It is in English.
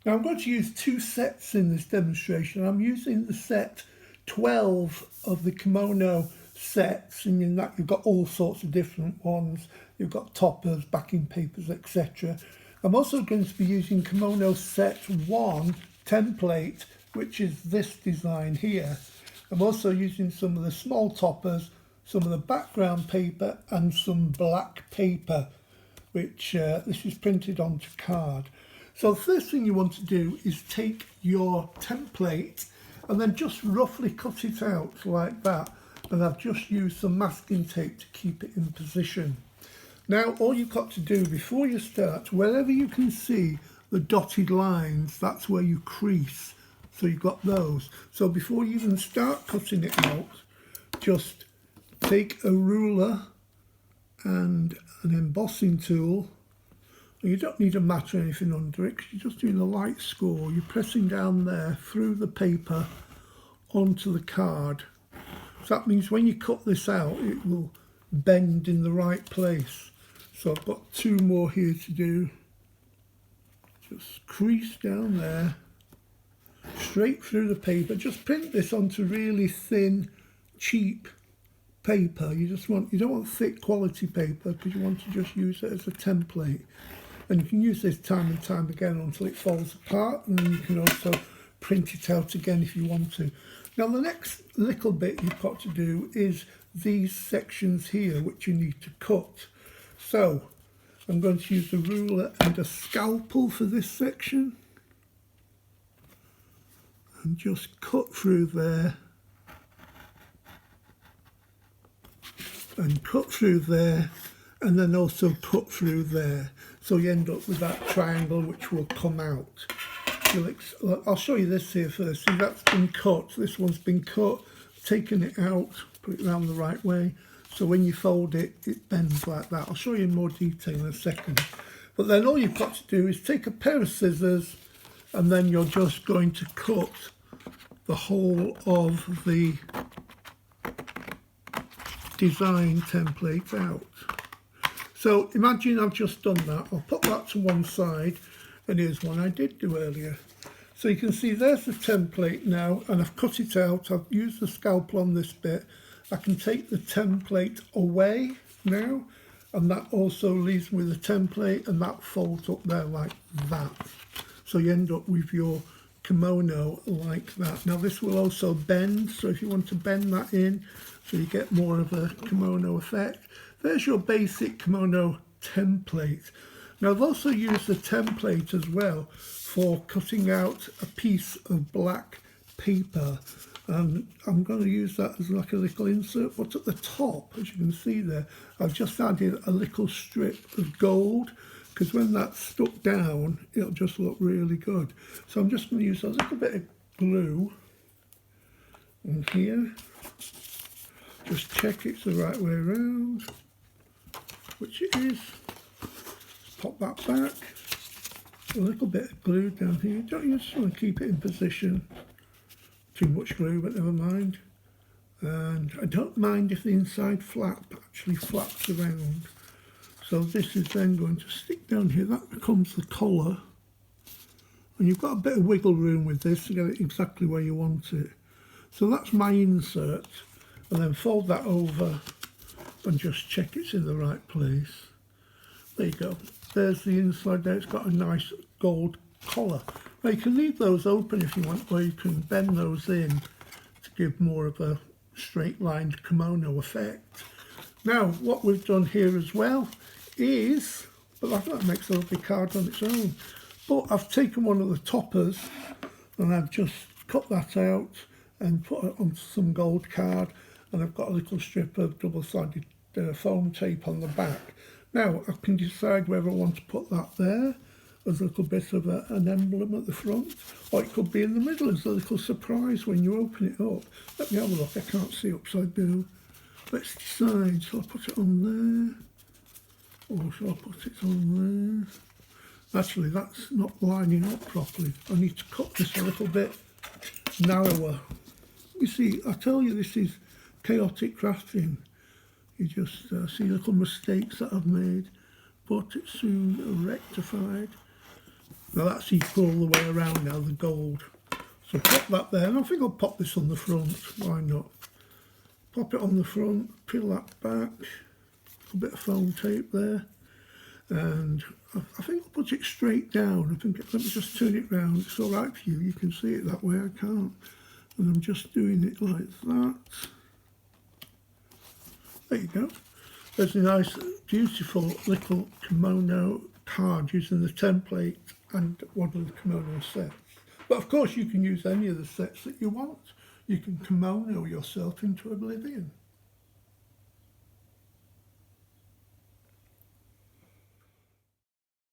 Now I'm going to use two sets in this demonstration. I'm using the set 12 of the Kimono sets, and in that you've got all sorts of different ones. You've got toppers, backing papers, etc. I'm also going to be using Kimono set 1 template, which is this design here. I'm also using some of the small toppers, some of the background paper and some black paper, which this is printed onto card. So the first thing you want to do is take your template and then just roughly cut it out like that. And I've just used some masking tape to keep it in position. Now all you've got to do before you start, wherever you can see the dotted lines, that's where you crease. So you've got those. So before you even start cutting it out, just take a ruler and an embossing tool. You don't need a mat or anything under it because you're just doing a light score. You're pressing down there through the paper onto the card. So that means when you cut this out, it will bend in the right place. So I've got two more here to do. Just crease down there, straight through the paper. Just print this onto really thin, cheap paper. You don't want thick quality paper because you want to just use it as a template. And you can use this time and time again until it falls apart, and then you can also print it out again if you want to. Now the next little bit you've got to do is these sections here which you need to cut. So I'm going to use the ruler and a scalpel for this section and just cut through there and cut through there and then also cut through there. So you end up with that triangle which will come out. I'll show you this here first. See, that's been cut. This one's been cut. Taken it out, put it around the right way. So when you fold it, it bends like that. I'll show you in more detail in a second. But then all you've got to do is take a pair of scissors and then you're just going to cut the whole of the design template out. So imagine I've just done that. I'll put that to one side, and here's one I did do earlier. So you can see there's the template now, and I've cut it out. I've used the scalpel on this bit. I can take the template away now, and that also leaves me with a template, and that folds up there like that. So you end up with your kimono like that. Now this will also bend, so if you want to bend that in so you get more of a kimono effect, there's your basic kimono template. Now I've also used the template as well for cutting out a piece of black paper, and I'm going to use that as like a little insert. But at the top, as you can see there, I've just added a little strip of gold, because when that's stuck down it'll just look really good. So I'm just going to use a little bit of glue on here, just check it's the right way around, which it is. Pop that back, a little bit of glue down here. You just want to keep it in position. Too much glue, but never mind. And I don't mind if the inside flap actually flaps around. So this is then going to stick down here. That becomes the collar. And you've got a bit of wiggle room with this to get it exactly where you want it. So that's my insert. And then fold that over and just check it's in the right place. There you go. There's the inside there. It's got a nice gold collar. Now you can leave those open if you want, or you can bend those in to give more of a straight lined kimono effect. Now what we've done here as well is, but I think that makes a lovely card on its own, but I've taken one of the toppers and I've just cut that out and put it onto some gold card, and I've got a little strip of double-sided foam tape on the back. Now I can decide whether I want to put that there as a little bit of an emblem at the front, or it could be in the middle as a little surprise when you open it up. Let me have a look. I can't see upside down. Let's decide. Shall I put it on there, or shall I put it on there? Actually, that's not lining up properly. I need to cut this a little bit narrower. You see, I tell you, this is chaotic crafting. You just see little mistakes that I've made, but it's soon rectified. Now that's equal all the way around now, the gold. So pop that there, and I think I'll pop this on the front, why not? Pop it on the front, peel that back, a bit of foam tape there, and I think I'll put it straight down. I think, let me just turn it round, it's alright for you, you can see it that way, I can't. And I'm just doing it like that. There you go. There's a nice, beautiful little kimono card using the template and one of the kimono sets. But of course you can use any of the sets that you want. You can kimono yourself into oblivion.